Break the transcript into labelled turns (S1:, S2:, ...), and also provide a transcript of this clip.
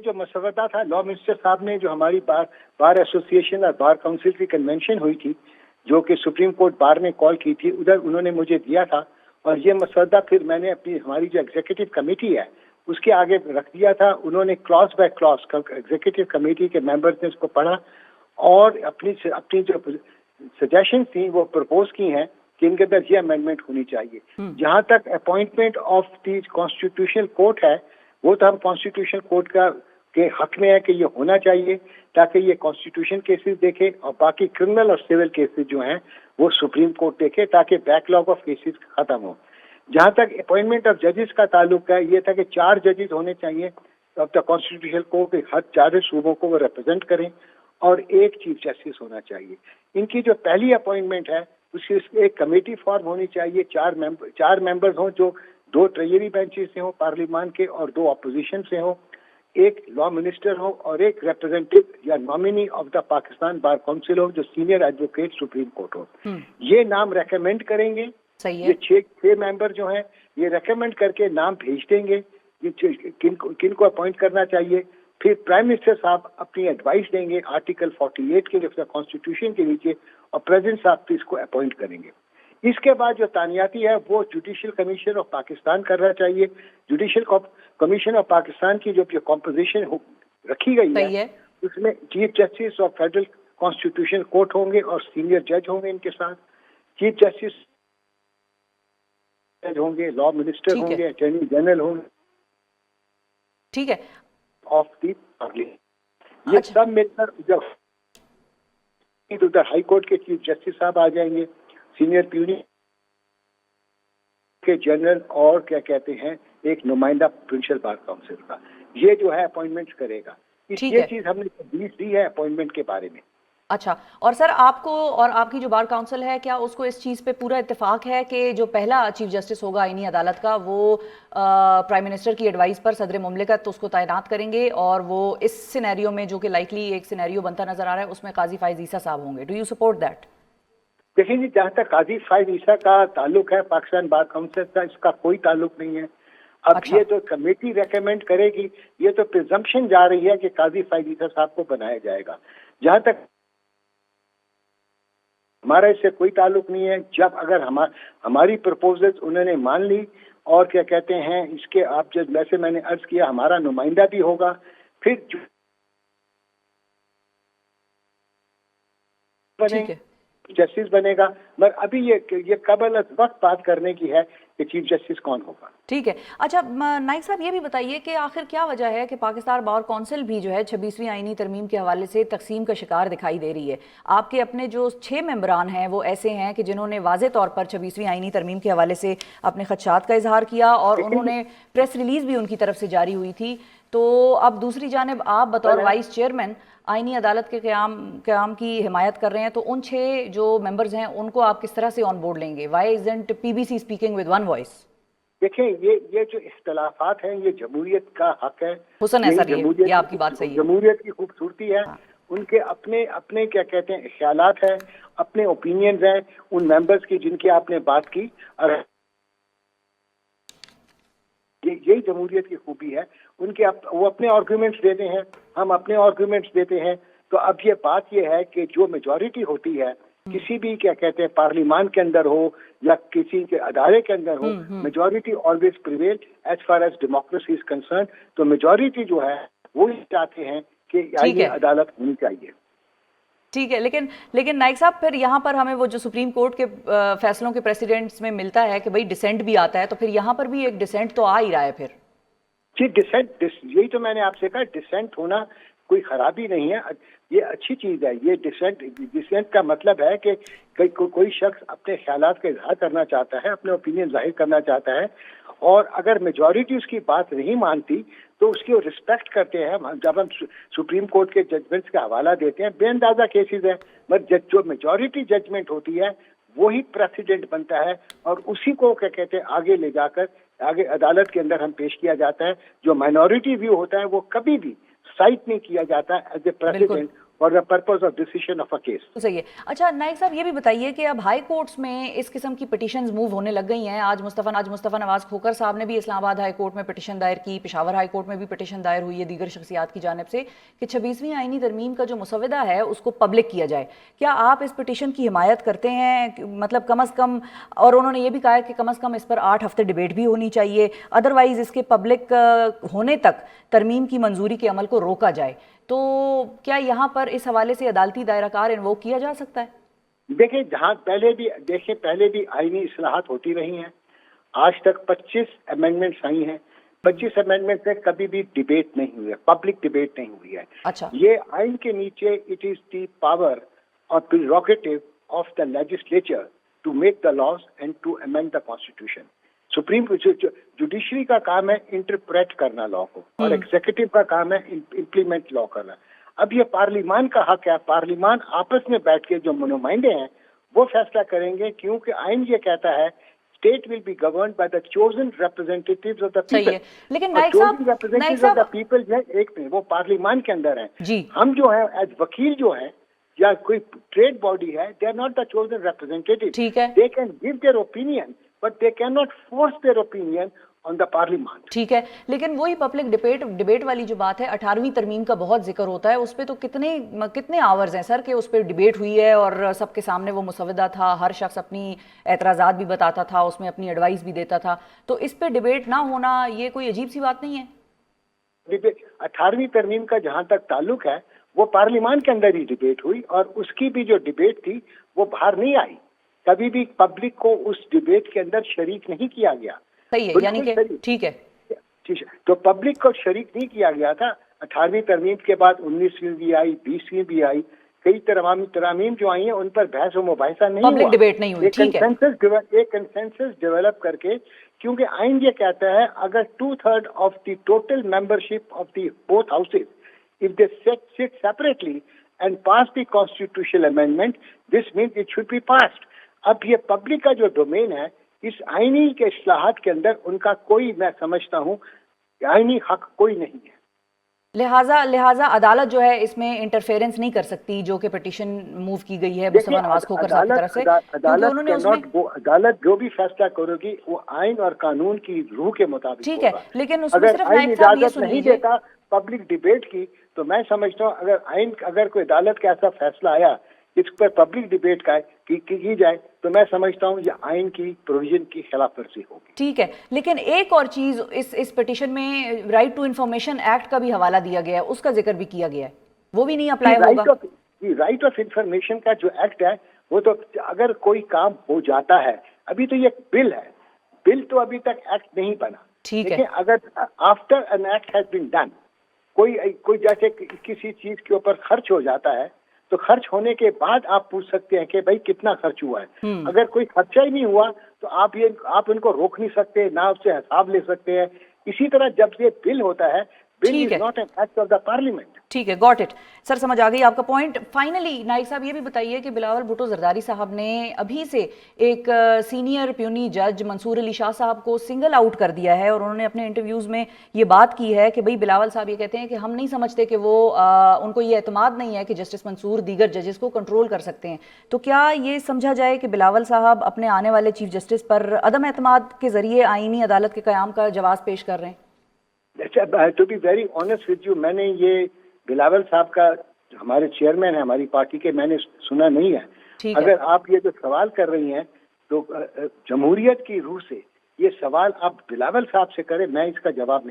S1: जो मसवदा था law minister साहब ने, जो हमारी बार एसोसिएशन और बार काउंसिल की कन्वेंशन हुई थी, जो कि सुप्रीम कोर्ट बार ने कॉल की थी, उधर उन्होंने मुझे दिया था। और ये मसवदा फिर मैंने हमारी जो एग्जीक्यूटिव कमेटी है उसके आगे रख दिया था। उन्होंने clause by clause executive committee के मेंबर्स ने उसको पढ़ा और अपनी जो सजेशन थी वो प्रपोज की हैं कि इनके अंदर ये अमेंडमेंट होनी चाहिए। जहां तक appointment of the constitutional court है, वो तो हम कॉन्स्टिट्यूशनल कोर्ट के हक में है कि ये होना चाहिए, ताकि ये कॉन्स्टिट्यूशन केसेस देखे और बाकी क्रिमिनल और सिविल केसेस जो हैं वो सुप्रीम कोर्ट देखे, ताकि बैकलॉग ऑफ केसेस खत्म हो। जहां तक अपॉइंटमेंट ऑफ जजेस का ताल्लुक है, ये था कि 4 जजेस होने चाहिए अब तक कॉन्स्टिट्यूशनल कोर्ट के हर 4 सूबों को वो रिप्रेजेंट करें और 1 चीफ जस्टिस होना चाहिए। इनकी जो पहली अपॉइंटमेंट है उसकी एक कमेटी फॉर्म होनी चाहिए, 4 मेंबर्स हों, जो 2 ट्रेजरी बेंचेस से हों पार्लियामान के और 2 अपोजिशन से हों, 1 लॉ मिनिस्टर हो और 1 रिप्रेजेंटेटिव या nominee of the Pakistan bar council हो, जो सीनियर एडवोकेट सुप्रीम कोर्ट हो। ये नाम रेकमेंड करेंगे।
S2: सही है।
S1: ये 6 मेंबर जो हैं ये रेकमेंड करके नाम भेज देंगे किनको अपॉइंट करना चाहिए। फिर प्राइम मिनिस्टर साहब अपनी एडवाइस देंगे आर्टिकल 48 के कॉन्स्टिट्यूशन के नीचे, और प्रेसिडेंट साहब तो इसको अपॉइंट करेंगे। इसके बाद जो तानियाती है वो जुडिशल कमीशन ऑफ पाकिस्तान करना चाहिए। जुडिशल कमीशन ऑफ पाकिस्तान की जो कॉम्पोजिशन रखी गई है उसमें chief justice of federal constitution court होंगे और सीनियर जज होंगे, इनके साथ चीफ जस्टिस होंगे, लॉ मिनिस्टर होंगे, अटॉर्नी जनरल होंगे,
S2: ठीक है,
S1: ऑफ दी पार्लियामेंट। ये सब मिलकर जब उधर हाई कोर्ट के चीफ जस्टिस साहब आ जाएंगे, सीनियर प्यूनी के जनरल और क्या कहते हैं एक नुमाइंदा प्रोविंशियल बार काउंसिल का, ये जो है अपॉइंटमेंट करेगा। ये चीज हमने तजवीज़ दी है अपॉइंटमेंट के बारे में।
S2: अच्छा, और सर आपको और आपकी जो बार काउंसिल है, क्या उसको इस चीज़ पे पूरा इत्तेफाक है कि जो पहला चीफ जस्टिस होगा आईनी अदालत का वो प्राइम मिनिस्टर की एडवाइस पर सदर मुमलिकत उसको तैनात करेंगे, और वो इस सिनेरियो में जो कि लाइकली एक सिनेरियो बनता नजर आ रहा है उसमें काजी फायज ईसा साहब होंगे? Do you support that?
S1: देखिए जी, जहाँ तक काजी फायज ईसा का ताल्लुक है पाकिस्तान बार काउंसिल का, इसका कोई ताल्लुक नहीं है। अब ये तो कमेटी रेकमेंड करेगी, ये तो प्रिजम्पशन जा रही है कि काजी फायज ईसा साहब को बनाया जाएगा। जहाँ तक हमारा इससे कोई ताल्लुक नहीं है। जब अगर हमारी प्रपोजल्स उन्होंने मान ली और क्या कहते हैं इसके आप जब वैसे मैंने अर्ज किया हमारा नुमाइंदा भी होगा, फिर बनेगा जस्टिस बनेगा। मगर अभी ये कबल वक्त बात करने की है कि चीफ जस्टिस कौन होगा।
S2: ठीक है। अच्छा नाइक साहब, ये भी बताइए कि आखिर क्या वजह है कि पाकिस्तान बार काउंसिल भी जो है 26वीं आईनी तरमीम के हवाले से तकसीम का शिकार दिखाई दे रही है? आपके अपने जो 6 मेंबरान हैं वो ऐसे हैं कि जिन्होंने वाज़े तौर पर 26वीं आईनी तरमीम के हवाले से अपने खदशात का इजहार किया और उन्होंने प्रेस रिलीज भी उनकी तरफ से जारी हुई थी। तो अब दूसरी जानिब आप बतौर वाइस चेयरमैन आईनी अदालत के क़याम की हिमायत कर रहे हैं, तो उन 6 जो मेंबर्स हैं उनको आप किस तरह से ऑन बोर्ड लेंगे? Why isn't PBC speaking with one voice?
S1: देखिए, ये जो इख्तलाफात हैं ये जमहूरियत का हक है।
S2: हुसन है सर, ये आपकी बात सही है।
S1: जमहूरियत की खूबसूरती है। उनके अपने क्या कहते हैं ख्यालात हैं, अपने ओपिनियंस हैं उन मेंबर्स की जिनकी आपने बात की, और यही जमहूरियत की खूबी है। वो अपने आर्गूमेंट्स देते हैं, हम अपने आर्गूमेंट्स देते हैं। तो अब ये बात ये है कि जो मेजॉरिटी होती है किसी भी क्या कहते हैं पार्लियामान के अंदर हो या किसी के अदारे के अंदर हो, majority always prevail as far as democracy is concern. तो मेजॉरिटी जो है वो ही चाहते हैं कि आईनी अदालत होनी चाहिए।
S2: ठीक है, लेकिन नाइक साहब, फिर यहाँ पर हमें वो जो सुप्रीम कोर्ट के फैसलों के प्रेसिडेंट्स में मिलता है कि भाई डिसेंट भी आता है, तो फिर यहाँ पर भी एक डिसेंट तो आ ही रहा है फिर।
S1: जी, यही तो मैंने आपसे कहा, डिसेंट होना कोई खराबी नहीं है, ये अच्छी चीज है। ये डिसेंट का मतलब है कि कोई शख्स अपने ख्यालात का इजहार करना चाहता है, अपने ओपिनियन जाहिर करना चाहता है, और अगर मेजॉरिटी उसकी बात नहीं मानती तो उसकी रिस्पेक्ट करते हैं। जब हम सुप्रीम कोर्ट के जजमेंट्स का हवाला देते हैं, बेअंदाजा केसेस है, मगर जो मेजॉरिटी जजमेंट होती है वही प्रेसिडेंट बनता है, और उसी को क्या कहते हैं आगे ले जाकर आगे अदालत के अंदर हम पेश किया जाता है। जो माइनॉरिटी व्यू होता है वो कभी भी साइट नहीं किया जाता as a president, for the purpose of decision of a case.
S2: सही है। अच्छा नाइक साहब ये भी बताइए कि अब हाई कोर्ट्स में इस किस्म की पिटिशंस मूव होने लग गई हैं। आज मुस्तफ़ा नवाज खोखर साहब ने भी इस्लामाबाद हाई कोर्ट में पिटिशन दायर की, पेशावर हाई कोर्ट में भी पिटिशन दायर हुई है दीगर शख्सियात की जानिब से कि 26वीं आईनी तरमीम का जो मुसवदा है उसको पब्लिक किया जाए। क्या आप इस पिटिशन की हिमायत करते हैं? मतलब कम अज़ कम, और उन्होंने ये भी कहा है कि कम अज़ कम इस पर 8 हफ्ते डिबेट भी होनी चाहिए, अदरवाइज इसके पब्लिक होने तक तरमीम की मंजूरी के अमल को रोका जाए। तो क्या यहाँ पर इस हवाले से अदालती दायराकार इन्वोक किया जा सकता है?
S1: देखिए, जहाँ पहले भी आईनी इस्लाहात होती रही हैं। आज तक 25 अमेंडमेंट्स आई हैं। 25 अमेंडमेंट में कभी भी डिबेट नहीं हुई है, पब्लिक डिबेट नहीं हुई है।
S2: अच्छा,
S1: ये आइन के नीचे इट इज द पावर और prerogative of the legislature to make the laws and to amend the constitution. Supreme judiciary का काम है इंटरप्रेट करना लॉ को, और एग्जीक्यूटिव का काम है इम्प्लीमेंट लॉ करना। अब ये पार्लिमान का हक है, पार्लिमान आपस में बैठ के जो नुमाइंदे हैं वो फैसला करेंगे, क्योंकि आइन ये कहता है state will be governed by the chosen representatives of the
S2: सही
S1: पीपल।
S2: है। लेकिन नाइक साहब,
S1: रिप्रेजेंटेटिव्स ऑफ द पीपल जो है एक में वो पार्लिमान के अंदर है।
S2: जी,
S1: हम जो है एज वकील जो है या कोई ट्रेड बॉडी है, they are not the chosen representative.
S2: ठीक है,
S1: they can give their opinion but they can not force their opinion on the parliament.
S2: ठीक है। लेकिन वही पब्लिक डिबेट वाली जो बात है, 18वीं तरमीम का बहुत जिक्र होता है, उस पर तो कितने आवर्स हैं सर कि उस पर डिबेट हुई है और सबके सामने वो मुसवदा था, हर शख्स अपनी एतराज़ात भी बताता था, उसमें अपनी एडवाइस भी देता था। तो इस पर डिबेट ना होना ये कोई अजीब सी बात नहीं है?
S1: 18वीं तरमीम का जहां तक ताल्लुक है वो पार्लियामान के अंदर ही डिबेट हुई, और उसकी भी जो डिबेट थी वो बाहर नहीं आई। कभी भी पब्लिक को उस डिबेट के अंदर शरीक नहीं किया गया।
S2: सही है, यानी कि ठीक है,
S1: ठीक है, तो पब्लिक को शरीक नहीं किया गया था। 18वीं तरमीम के बाद 19वीं भी आई, 20वीं भी आई, कई तरामीम जो आई हैं उन पर बहस व मुबाहिसा नहीं हुआ,
S2: पब्लिक डिबेट नहीं हुई। ठीक है,
S1: एक कंसेंसस डेवलप करके, क्योंकि आइन ये कहता है अगर 2/3 of the total membership of the both houses if they sit separately and pass the constitutional amendment, this means it should be passed. अब ये पब्लिक का जो डोमेन है, इस आईनी के इस्लाहात के अंदर उनका कोई, मैं समझता हूँ आईनी हक कोई नहीं है।
S2: लिहाजा अदालत जो है इसमें इंटरफेरेंस नहीं कर सकती, जो कि पिटीशन मूव की गई है मुस्तफा नवाज खोखर साहब की तरफ से, क्योंकि उन्होंने उसमें
S1: अदालत जो भी फैसला करेगी वो आइन और कानून की रूह के मुताबिक।
S2: ठीक है, लेकिन उसमें
S1: अगर
S2: सिर्फ
S1: आइन
S2: नाइक साहब ये
S1: इजाजत
S2: सुन
S1: नहीं
S2: लीजिए,
S1: देता पब्लिक डिबेट की, तो मैं समझता हूँ अगर कोई अदालत का ऐसा फैसला आया इस पर पब्लिक डिबेट की जाए, तो मैं समझता हूँ ये आइन की प्रोविजन की खिलाफ वर्जी होगी।
S2: ठीक है। लेकिन एक और चीज इस पिटीशन में राइट टू इंफॉर्मेशन एक्ट का भी हवाला दिया गया है, उसका जिक्र भी किया गया है, वो भी नहीं अप्लाई होगा?
S1: राइट ऑफ इंफॉर्मेशन का जो एक्ट है वो तो अगर कोई काम हो जाता है, अभी तो ये बिल है, बिल तो अभी तक एक्ट नहीं बना।
S2: ठीक है,
S1: अगर after an act has been done, कोई जैसे किसी चीज के ऊपर खर्च हो जाता है, तो खर्च होने के बाद आप पूछ सकते हैं कि भाई कितना खर्च हुआ है। अगर कोई खर्चा ही नहीं हुआ तो आप इनको रोक नहीं सकते, ना उससे हिसाब ले सकते हैं। इसी तरह जब ये बिल होता है, bill is not an act of the parliament.
S2: ठीक है, गॉट इट सर, समझ आ गई आपका पॉइंट। फाइनली नाइक साहब ये भी बताइए कि बिलावल भुट्टो जरदारी साहब ने अभी से एक सीनियर प्यूनी जज मंसूर अली शाह साहब को सिंगल आउट कर दिया है, और उन्होंने अपने इंटरव्यूज में ये बात की है कि भाई बिलावल साहब ये कहते हैं कि हम नहीं समझते कि वो उनको ये एतमाद नहीं है कि जस्टिस मंसूर दीगर जजेस को कंट्रोल कर सकते हैं। तो क्या ये समझा जाए कि बिलावल साहब अपने आने वाले चीफ जस्टिस पर अदम एतमाद के जरिए आईनी अदालत के क़याम का जवाब पेश कर रहे हैं?
S1: To be very honest with you, मैंने ये बिलावल साहब का, हमारे चेयरमैन है हमारी पार्टी के, मैंने सुना नहीं है। अगर आप ये जो सवाल कर रही हैं तो जमहूरियत की रूह से ये सवाल आप बिलावल साहब से करें, मैं इसका जवाब नहीं